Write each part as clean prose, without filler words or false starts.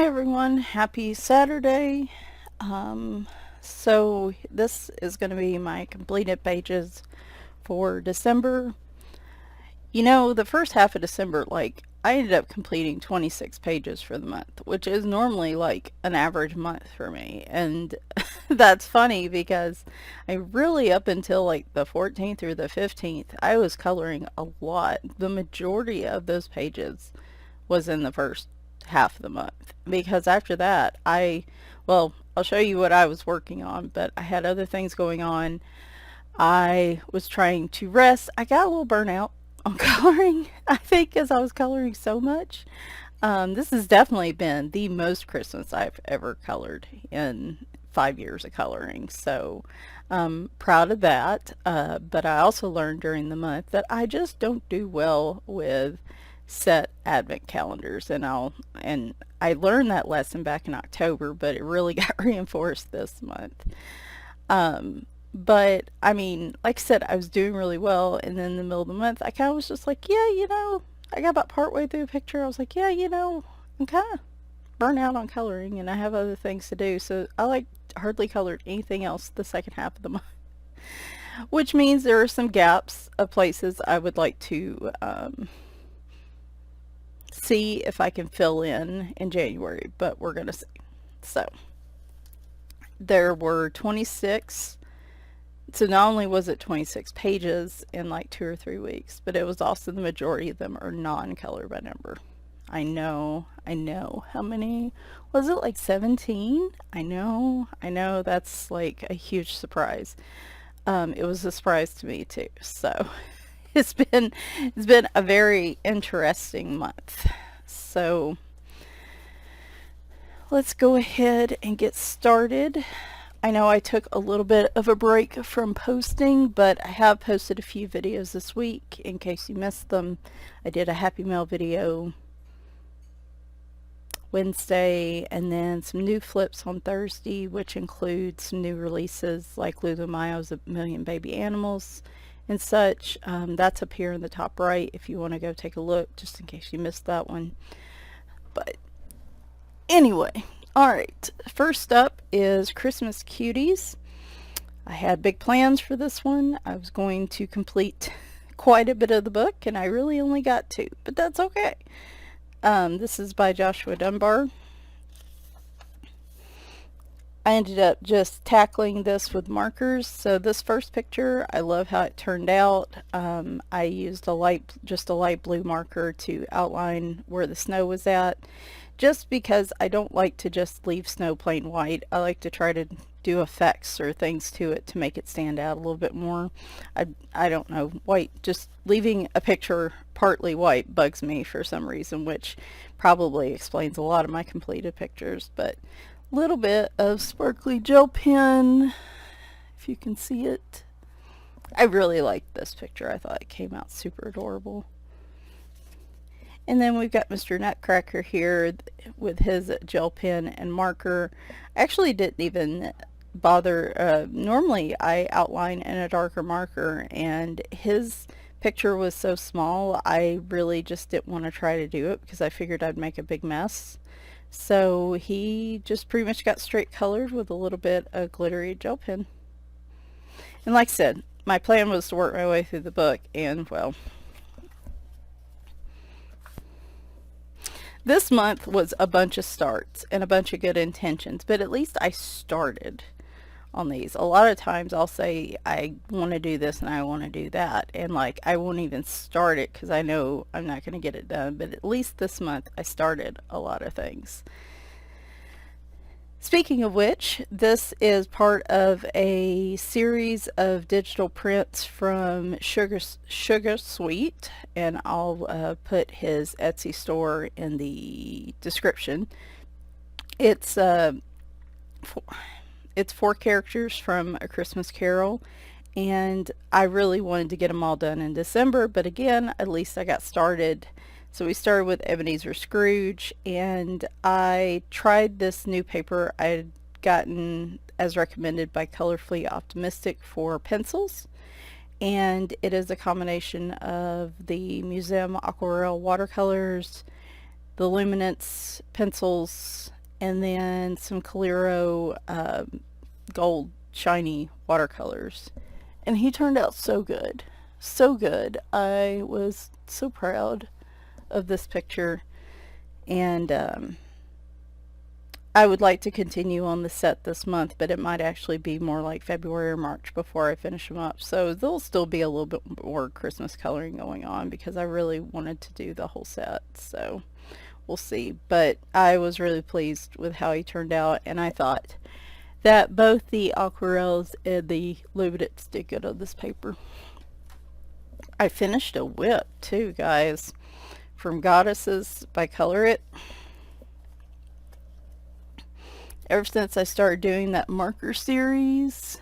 everyone, happy Saturday. So this is going to be my completed pages for December. The first half of December, I ended up completing 26 pages for the month, which is normally like an average month for me. And that's funny because I really, up until like the 14th or the 15th, I was coloring a lot. The majority of those pages was in the first half of the month, because after that I'll show you what I was working on, but I had other things going on. I was trying to rest. I got a little burnout on coloring, I think, because I was coloring so much. This has definitely been the most Christmas I've ever colored in 5 years of coloring, so proud of that. But I also learned during the month that I just don't do well with set advent calendars, and I learned that lesson back in October, but it really got reinforced this month. But I mean, like I said, I was doing really well, and then in the middle of the month, I kind of was just like, yeah, I got about partway through the picture. I was like, yeah, I'm kind of burnt out on coloring, and I have other things to do, so I hardly colored anything else the second half of the month, which means there are some gaps of places I would like to see if I can fill in January, but we're gonna see. So there were 26. So not only was it 26 pages in like 2 or 3 weeks, but it was also the majority of them are non-color by number. I know. How many? Was it like 17? I know that's like a huge surprise. It was a surprise to me too. So it's been it's been a very interesting month. So let's go ahead and get started. I know I took a little bit of a break from posting, but I have posted a few videos this week in case you missed them. I did a Happy Mail video Wednesday, and then some new flips on Thursday, which include some new releases like Lulu Mayo's A Million Baby Animals and such. That's up here in the top right if you want to go take a look, just in case you missed that one. But anyway, alright, first up is Christmas Cuties. I had big plans for this one. I was going to complete quite a bit of the book, and I really only got two, but that's okay. This is by Joshua Dunbar. I ended up just tackling this with markers. So this first picture, I love how it turned out. I used just a light blue marker to outline where the snow was at, just because I don't like to just leave snow plain white. I like to try to do effects or things to it to make it stand out a little bit more. I don't know, white, just leaving a picture partly white bugs me for some reason, which probably explains a lot of my completed pictures. But little bit of sparkly gel pen, if you can see it. I really liked this picture. I thought it came out super adorable. And then we've got Mr. Nutcracker here with his gel pen and marker. I actually didn't even bother. Normally I outline in a darker marker, and his picture was so small I really just didn't want to try to do it because I figured I'd make a big mess. So he just pretty much got straight colored with a little bit of glittery gel pen. And like I said, my plan was to work my way through the book, and well, this month was a bunch of starts and a bunch of good intentions, but at least I started on these. A lot of times I'll say I want to do this and I want to do that, and like I won't even start it because I know I'm not going to get it done, but at least this month I started a lot of things. Speaking of which, this is part of a series of digital prints from Sugar Sweet, and I'll put his Etsy store in the description. It's it's 4 characters from A Christmas Carol, and I really wanted to get them all done in December, but again, at least I got started. So we started with Ebenezer Scrooge, and I tried this new paper I had gotten as recommended by Colorfully Optimistic for pencils, and it is a combination of the Museum Aquarelle watercolors, the Luminance pencils, and then some Calero gold shiny watercolors. And he turned out so good. So good. I was so proud of this picture. And I would like to continue on the set this month, but it might actually be more like February or March before I finish them up. So there'll still be a little bit more Christmas coloring going on because I really wanted to do the whole set. So we'll see. But I was really pleased with how he turned out, and I thought that both the aquarels and the luminance did good on this paper. I finished a whip too, guys, from Goddesses by Color It. Ever since I started doing that marker series,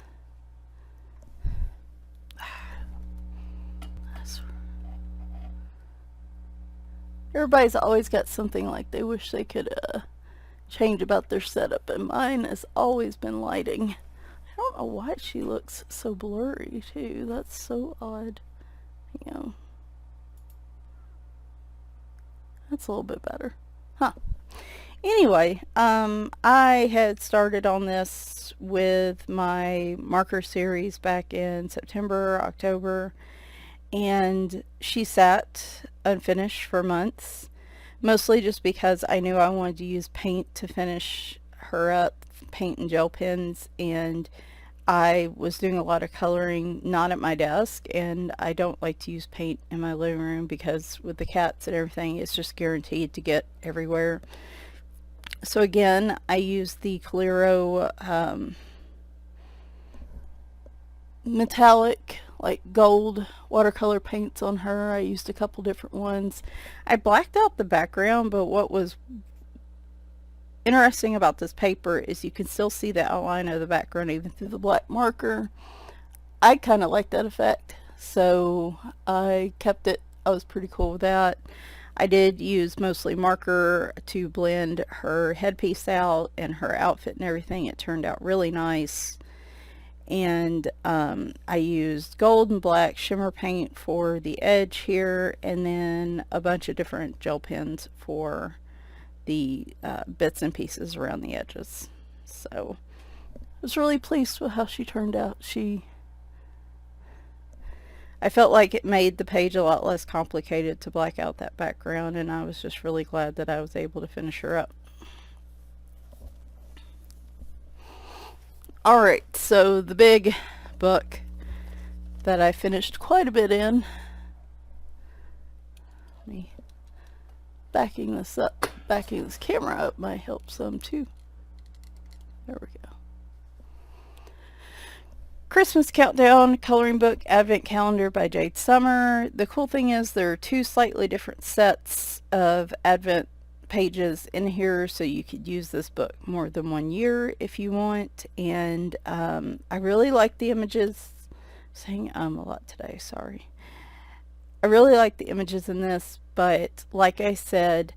everybody's always got something like they wish they could change about their setup, and mine has always been lighting. I don't know why she looks so blurry too. That's so odd. You know, that's a little bit better. Huh. Anyway, I had started on this with my marker series back in September, October, and she sat unfinished for months, mostly just because I knew I wanted to use paint to finish her up, paint and gel pens, and I was doing a lot of coloring not at my desk, and I don't like to use paint in my living room because with the cats and everything, it's just guaranteed to get everywhere. So again, I used the Calero metallic, like gold watercolor paints on her. I used a couple different ones. I blacked out the background, but what was interesting about this paper is you can still see the outline of the background even through the black marker. I kind of like that effect, so I kept it. I was pretty cool with that. I did use mostly marker to blend her headpiece out and her outfit and everything. It turned out really nice. And I used gold and black shimmer paint for the edge here, and then a bunch of different gel pens for the bits and pieces around the edges. So I was really pleased with how she turned out. I felt like it made the page a lot less complicated to black out that background, and I was just really glad that I was able to finish her up. Alright, so the big book that I finished quite a bit in, me backing this camera up might help some too. There we go. Christmas Countdown Coloring Book Advent Calendar by Jade Summer. The cool thing is there are two slightly different sets of Advent pages in here, so you could use this book more than one year if you want. And I really like the images. I'm saying a lot today, sorry. I really like the images in this, but like I said,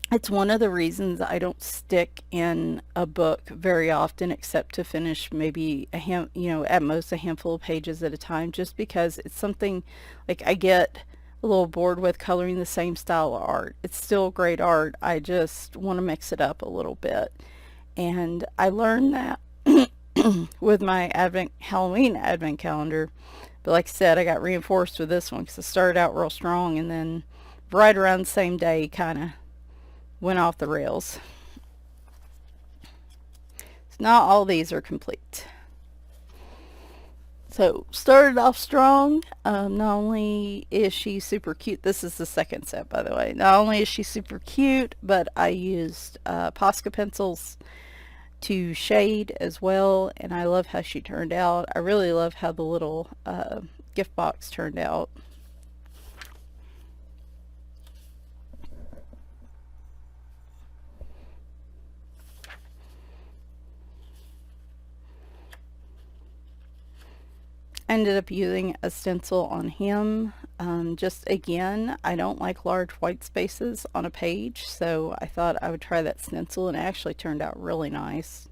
it's one of the reasons I don't stick in a book very often, except to finish maybe at most a handful of pages at a time, just because it's something like I get a little bored with coloring the same style of art. It's still great art. I just want to mix it up a little bit. And I learned that with my Halloween advent calendar. But like I said, I got reinforced with this one because I started out real strong, and then right around the same day kind of went off the rails. So not all these are complete. So started off strong. Not only is she super cute, this is the second set by the way, not only is she super cute, but I used Posca pencils to shade as well, and I love how she turned out. I really love how the little gift box turned out. I ended up using a stencil on him. Just again, I don't like large white spaces on a page, so I thought I would try that stencil, and it actually turned out really nice.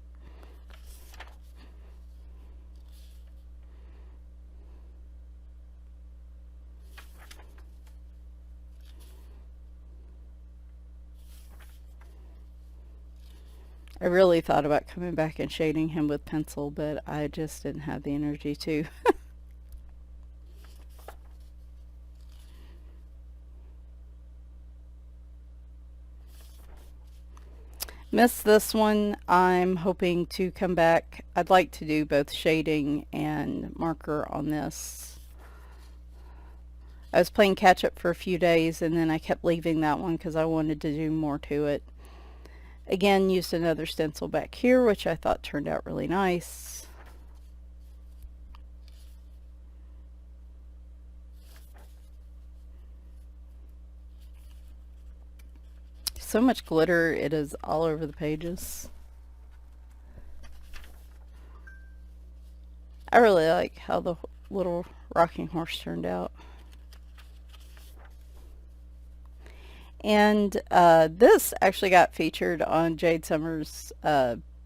I really thought about coming back and shading him with pencil, but I just didn't have the energy to. Missed this one. I'm hoping to come back. I'd like to do both shading and marker on this. I was playing catch up for a few days and then I kept leaving that one because I wanted to do more to it. Again, used another stencil back here, which I thought turned out really nice. So much glitter, it is all over the pages. I really like how the little rocking horse turned out. And this actually got featured on Jade Summers'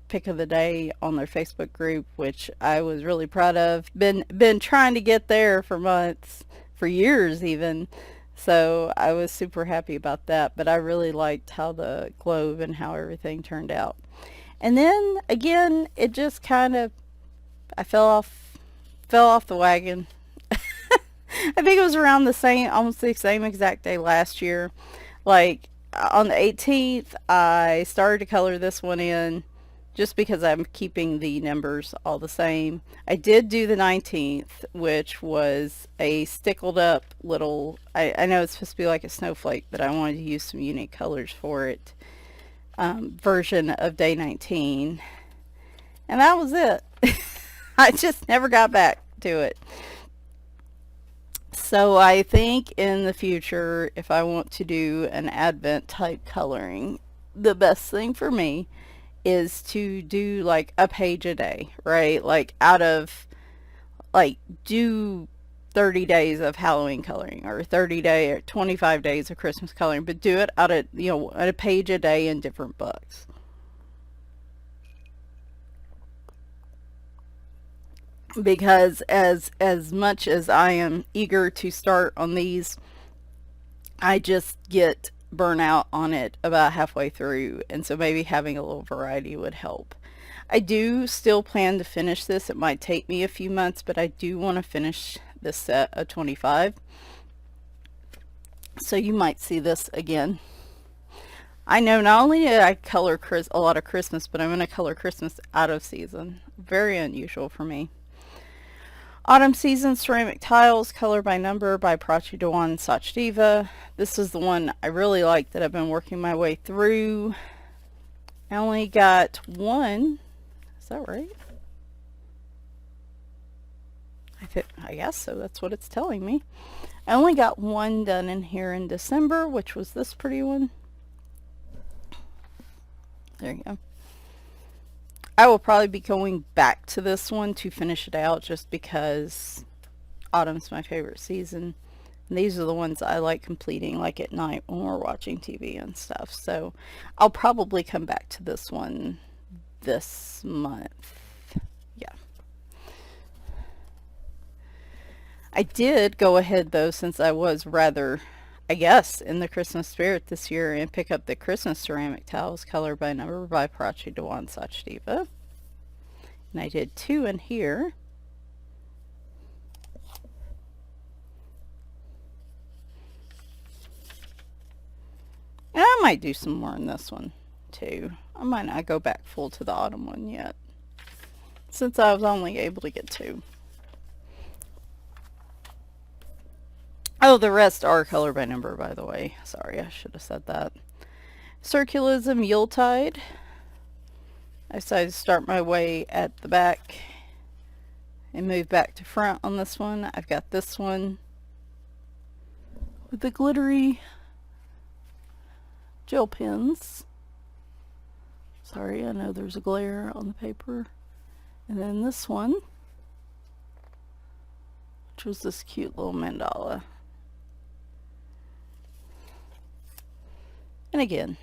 pick of the day on their Facebook group, which I was really proud of. Been trying to get there for months, for years even. So I was super happy about that, but I really liked how the globe and how everything turned out. And then again, it just kind of, I fell off the wagon. I think it was around the same, almost the same exact day last year. Like on the 18th, I started to color this one in just because I'm keeping the numbers all the same. I did do the 19th, which was a stickled up little, I know it's supposed to be like a snowflake, but I wanted to use some unique colors for it, version of day 19. And that was it. I just never got back to it. So I think in the future, if I want to do an Advent type coloring, the best thing for me is to do like a page a day, right? Like out of, like, do 30 days of Halloween coloring or 30 or 25 days of Christmas coloring, but do it out of, a page a day in different books. Because as much as I am eager to start on these, I just get burnout on it about halfway through, and so maybe having a little variety would help. I do still plan to finish this. It might take me a few months, but I do want to finish this set of 25. So you might see this again. I know not only did I color a lot of Christmas, but I'm going to color Christmas out of season. Very unusual for me. Autumn Season Ceramic Tiles, Color by Number by Prachi Dewan Sachdiva. This is the one I really like that I've been working my way through. I only got one. Is that right? I guess so. That's what it's telling me. I only got one done in here in December, which was this pretty one. There you go. I will probably be going back to this one to finish it out just because autumn's my favorite season. And these are the ones I like completing like at night when we're watching TV and stuff. So I'll probably come back to this one this month. Yeah. I did go ahead though, since I was rather, I guess, in the Christmas spirit this year, and pick up the Christmas Ceramic Tiles, Color by Number by Prachi Dewan Sachdiva. And I did two in here. And I might do some more in this one too. I might not go back full to the autumn one yet, since I was only able to get two. Oh, the rest are Color by Number, by the way. Sorry, I should have said that. Circulism Yuletide. I decided to start my way at the back and move back to front on this one. I've got this one with the glittery gel pens. Sorry, I know there's a glare on the paper. And then this one, which was this cute little mandala. And again,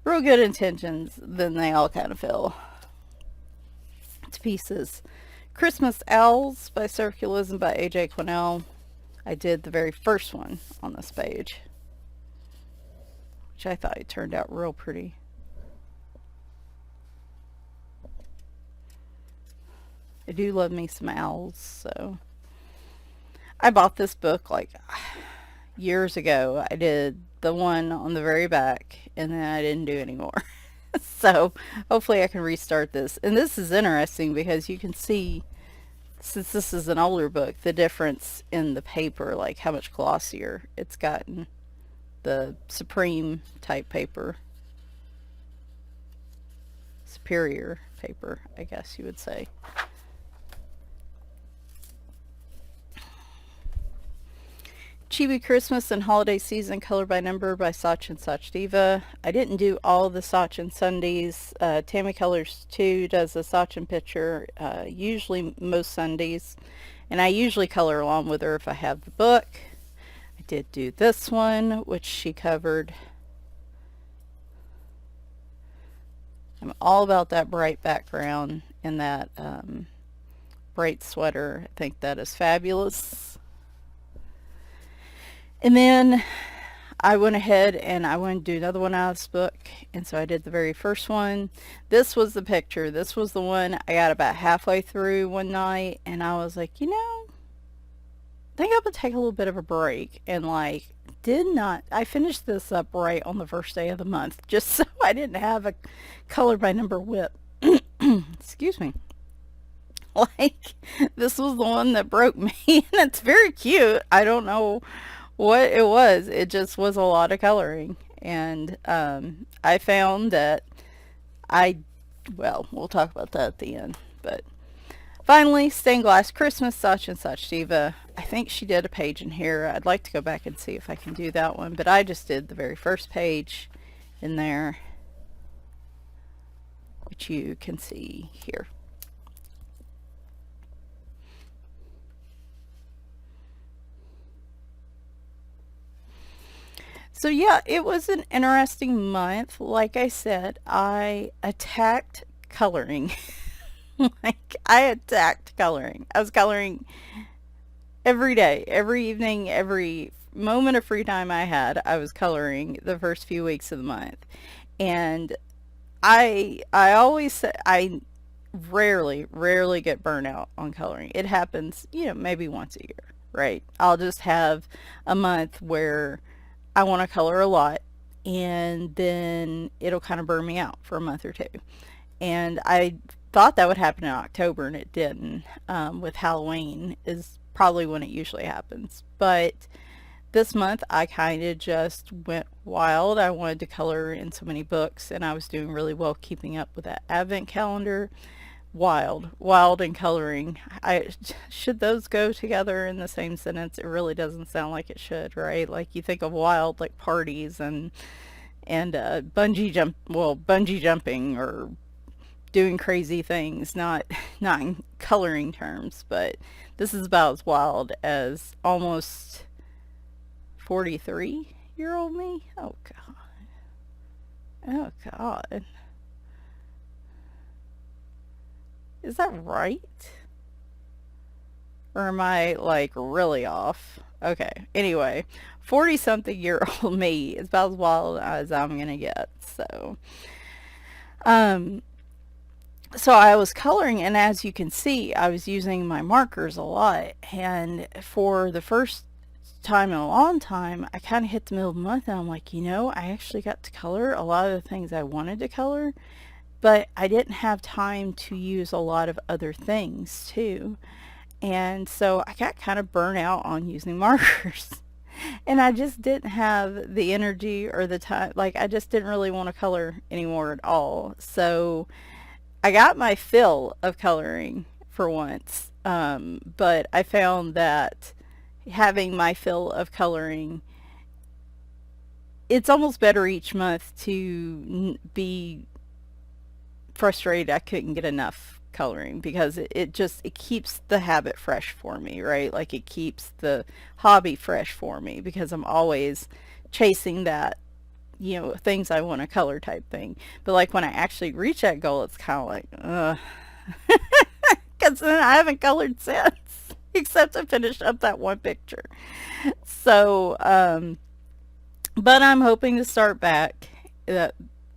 real good intentions, then they all kind of fell to pieces. Christmas Owls by Circulism by AJ Quinnell. I did the very first one on this page, which I thought it turned out real pretty. I do love me some owls, so I bought this book like years ago. I did the one on the very back, and then I didn't do any more. So hopefully I can restart this. And this is interesting because you can see, since this is an older book, the difference in the paper, like how much glossier it's gotten. The Supreme type paper. Superior paper, I guess you would say. Chibi Christmas and Holiday Season Color by Number by Sach and Sach Diva. I didn't do all the Sach and Sundays. Tammy Colors 2 does a Sach and picture, usually most Sundays. And I usually color along with her if I have the book. I did do this one, which she covered. I'm all about that bright background and that bright sweater. I think that is fabulous. And then I went ahead and I wanted to do another one out of this book, and so I did the very first one. This was the picture. This was the one I got about halfway through one night, and I was like, I think I'm gonna take a little bit of a break, and like I finished this up right on the first day of the month, just so I didn't have a color by number whip. Excuse me. Like, this was the one that broke me, and it's very cute. I don't know what it was. It just was a lot of coloring. And I found that we'll talk about that at the end. But finally, Stained Glass Christmas, Sach and Sach Diva. I think she did a page in here. I'd like to go back and see if I can do that one. But I just did the very first page in there, which you can see here. So yeah, it was an interesting month. Like I said, I attacked coloring. Like, I attacked coloring. I was coloring every day, every evening, every moment of free time I had. I was coloring the first few weeks of the month. And I always say I rarely get burnout on coloring. It happens, maybe once a year, right? I'll just have a month where I want to color a lot, and then it'll kind of burn me out for a month or two. And I thought that would happen in October, and it didn't. With Halloween is probably when it usually happens. But this month I kind of just went wild. I wanted to color in so many books, and I was doing really well keeping up with that advent calendar. Wild and coloring. Should those go together in the same sentence? It really doesn't sound like it should, right? Like, you think of wild like parties and bungee jumping or doing crazy things, not in coloring terms. But this is about as wild as almost 43-year-old me. Oh God. Oh God. Is that right? Or am I like really off? Okay. Anyway, 40 something year old me is about as wild as I'm gonna get. Um, so I was coloring, and as you can see, I was using my markers a lot. And for the first time in a long time, I kind of hit the middle of the month, and I'm like, I actually got to color a lot of the things I wanted to color, but I didn't have time to use a lot of other things too. And so I got kind of burnt out on using markers. And I just didn't have the energy or the time. Like, I just didn't really want to color anymore at all. So I got my fill of coloring for once. But I found that having my fill of coloring, it's almost better each month to be frustrated I couldn't get enough coloring, because it keeps the habit fresh for me, right? Like, it keeps the hobby fresh for me, because I'm always chasing that, things I want to color type thing. But like, when I actually reach that goal, it's kind of like, because then I haven't colored since, except I finished up that one picture. So, but I'm hoping to start back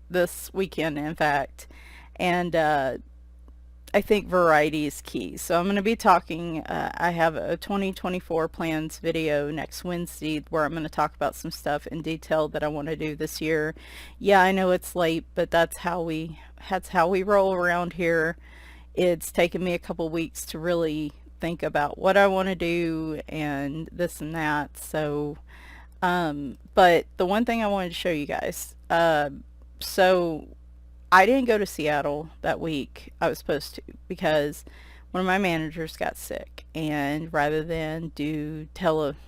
this weekend, in fact. And I think variety is key. So I'm going to be talking, I have a 2024 plans video next Wednesday where I'm going to talk about some stuff in detail that I want to do this year. Yeah, I know it's late, but that's how we roll around here. It's taken me a couple weeks to really think about what I want to do and this and that. So, but the one thing I wanted to show you guys, so I didn't go to Seattle that week. I was supposed to because one of my managers got sick, and rather than remoting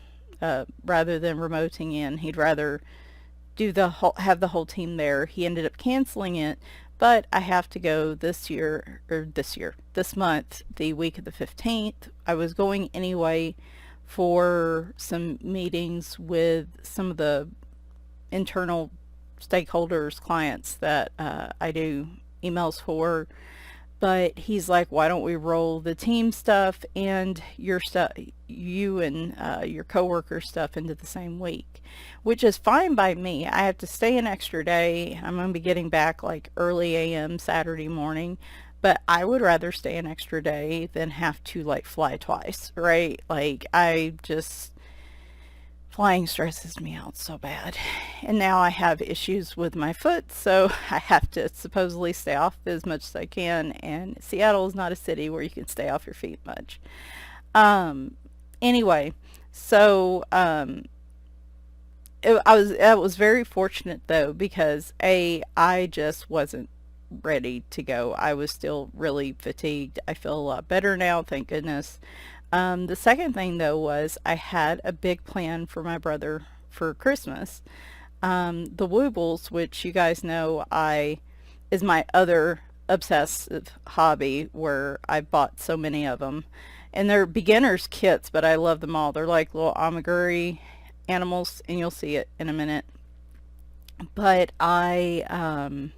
in, he'd rather have the whole team there. He ended up canceling it, but I have to go this month, the week of the 15th. I was going anyway for some meetings with some of the internal stakeholders, clients that I do emails for. But he's like, why don't we roll the team stuff and your stuff, you and your coworker stuff into the same week, which is fine by me. I have to stay an extra day. I'm going to be getting back like early AM Saturday morning, but I would rather stay an extra day than have to like fly twice, right? Like flying stresses me out so bad. And now I have issues with my foot, so I have to supposedly stay off as much as I can. And Seattle is not a city where you can stay off your feet much. Um, anyway, so I was very fortunate though because I just wasn't ready to go. I was still really fatigued. I feel a lot better now, thank goodness. The second thing though was I had a big plan for my brother for Christmas. The Woobles, which you guys know is my other obsessive hobby where I bought so many of them. And they're beginners kits, but I love them all. They're like little amigurumi animals, and you'll see it in a minute. But and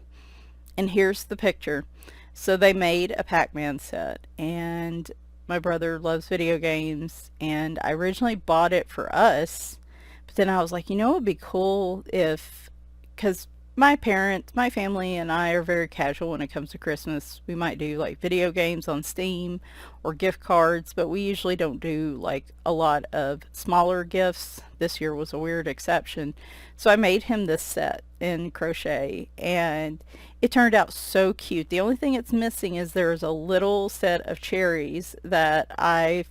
here's the picture. So they made a Pac-Man set, and my brother loves video games, and I originally bought it for us, but then I was like, it would be cool because my family and I are very casual when it comes to Christmas. We might do like video games on Steam or gift cards, but we usually don't do like a lot of smaller gifts. This year was a weird exception. So I made him this set in crochet, and it turned out so cute. The only thing it's missing is there's a little set of cherries that I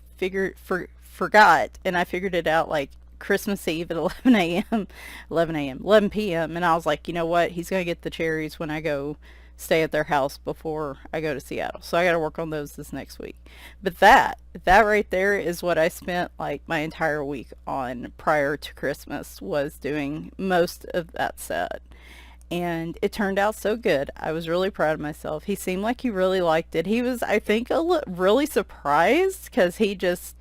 forgot, and I figured it out like Christmas Eve at 11 p.m. And I was like, you know what? He's going to get the cherries when I go stay at their house before I go to Seattle. So I got to work on those this next week. But that right there is what I spent like my entire week on prior to Christmas, was doing most of that set. And it turned out so good. I was really proud of myself. He seemed like he really liked it. He was, I think, really surprised because he just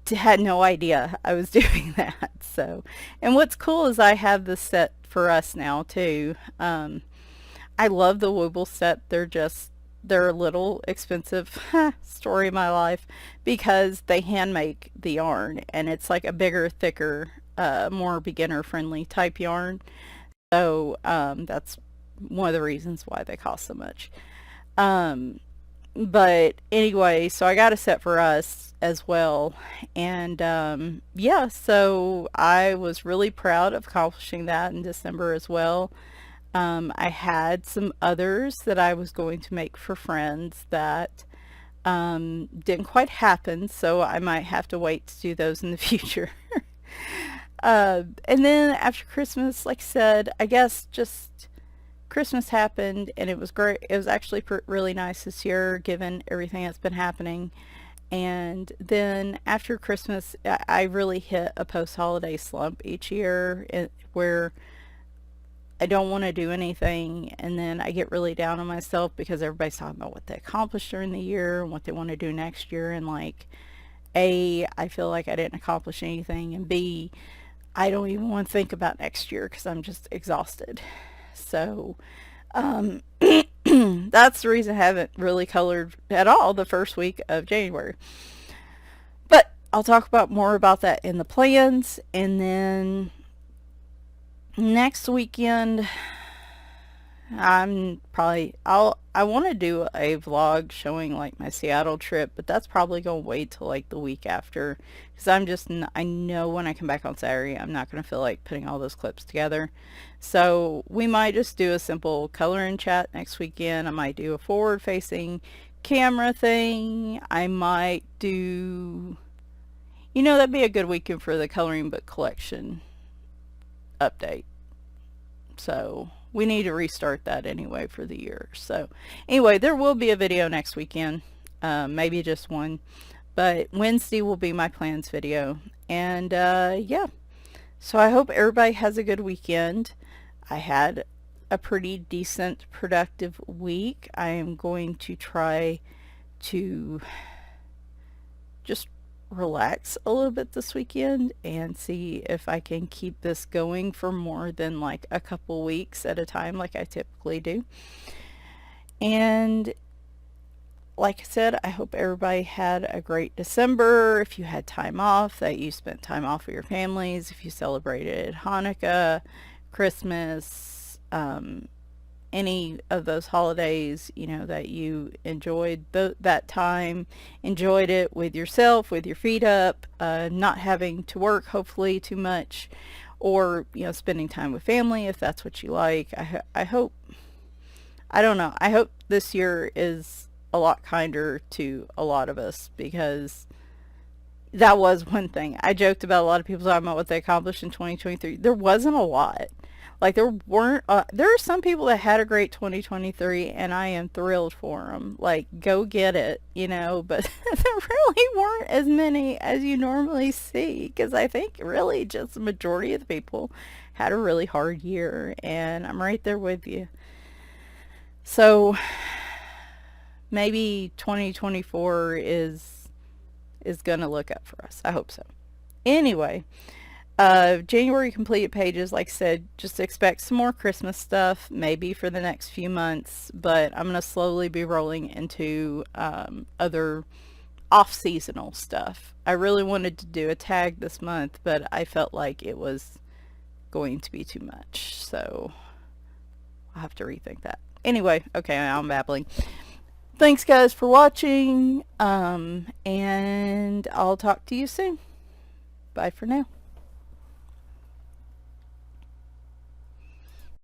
had no idea I was doing that. So, and what's cool is I have this set for us now too. I love the Wooble set. They're a little expensive, story of my life, because they hand make the yarn, and it's like a bigger, thicker, more beginner friendly type yarn. So that's one of the reasons why they cost so much. Um, but anyway, so I got a set for us as well. And yeah, so I was really proud of accomplishing that in December as well. I had some others that I was going to make for friends that didn't quite happen, so I might have to wait to do those in the future. And then after Christmas, like I said, I guess just Christmas happened, and it was great. It was actually really nice this year, given everything that's been happening. And then after Christmas, I really hit a post-holiday slump each year, where I don't want to do anything, and then I get really down on myself because everybody's talking about what they accomplished during the year and what they want to do next year, and like, A, I feel like I didn't accomplish anything, and B, I don't even want to think about next year because I'm just exhausted. So, um, that's the reason I haven't really colored at all the first week of January. But I'll talk about more about that in the plans. And then next weekend, I want to do a vlog showing like my Seattle trip, but that's probably going to wait till like the week after, because I know when I come back on Saturday, I'm not going to feel like putting all those clips together. So we might just do a simple coloring chat next weekend. I might do a forward facing camera thing. I might do, that'd be a good weekend for the coloring book collection update. So we need to restart that anyway for the year. So anyway, there will be a video next weekend, maybe just one, but Wednesday will be my plans video. And yeah, so I hope everybody has a good weekend. I had a pretty decent productive week. I am going to try to just relax a little bit this weekend and see if I can keep this going for more than like a couple weeks at a time like I typically do. And like I said, I hope everybody had a great December. If you had time off, that you spent time off with your families, if you celebrated Hanukkah, Christmas, any of those holidays, that you enjoyed that time, enjoyed it with yourself, with your feet up, not having to work hopefully too much, or, spending time with family if that's what you like. I hope, I don't know, I hope this year is a lot kinder to a lot of us, because that was one thing. I joked about a lot of people talking about what they accomplished in 2023. There wasn't a lot. Like there are some people that had a great 2023 and I am thrilled for them. Like go get it, but there really weren't as many as you normally see, because I think really just the majority of the people had a really hard year, and I'm right there with you. So maybe 2024 is going to look up for us. I hope so. Anyway, January completed pages, like I said, just expect some more Christmas stuff, maybe for the next few months, but I'm going to slowly be rolling into other off-seasonal stuff. I really wanted to do a tag this month, but I felt like it was going to be too much, so I'll have to rethink that. Anyway, okay, I'm babbling. Thanks guys for watching, and I'll talk to you soon. Bye for now.